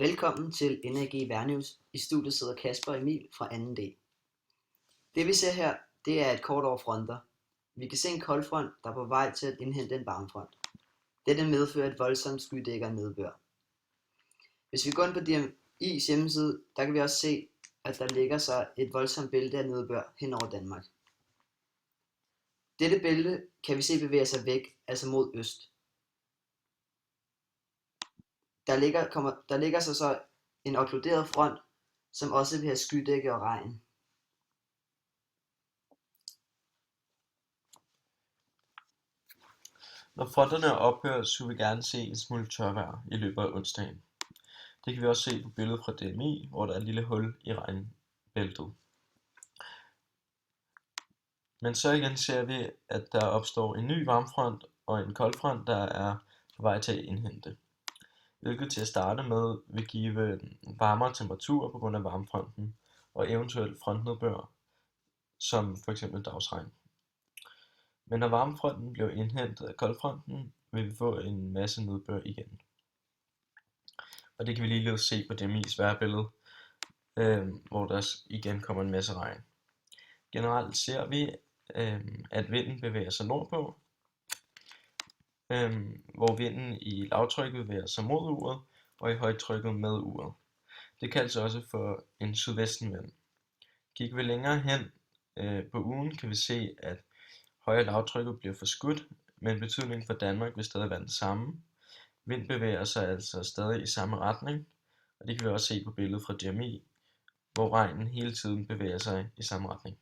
Velkommen til NAG Værnews. I studiet sidder Kasper og Emil fra 2D. Det vi ser her, det er et kort over fronter. Vi kan se en koldfront, der er på vej til at indhente en varmefront. Dette medfører et voldsomt skydække af nedbør. Hvis vi går ind på DMI's hjemmeside, der kan vi også se, at der ligger sig et voldsomt bælte af nedbør hen over Danmark. Dette bælte kan vi se bevæge sig væk, altså mod øst. Der ligger så en okkluderet front, som også vil have skydække og regn. Når fronterne er ophørt, så vil vi gerne se en smule tørvejr i løbet af onsdagen. Det kan vi også se på billedet fra DMI, hvor der er et lille hul i regnbæltet. Men så igen ser vi, at der opstår en ny varmfront og en koldfront, der er på vej til at indhente. Hvilket til at starte med vil give varmere temperaturer på grund af varmfronten og eventuelt frontnedbør, som f.eks. dagsregn. Men når varmefronten bliver indhentet af koldfronten, vil vi få en masse nedbør igen. Og det kan vi ligeledes se på DMI's vejrbillede, hvor der igen kommer en masse regn. Generelt ser vi, at vinden bevæger sig nordpå, hvor vinden i lavtrykket bevæger sig mod uret, og i højtrykket med uret. Det kaldes også for en sydvestenvind. Kigger vi længere hen på ugen, kan vi se, at høj- og lavtrykket bliver forskudt, men betydningen for Danmark vil stadig være den samme. Vind bevæger sig altså stadig i samme retning, og det kan vi også se på billedet fra DMI, hvor regnen hele tiden bevæger sig i samme retning.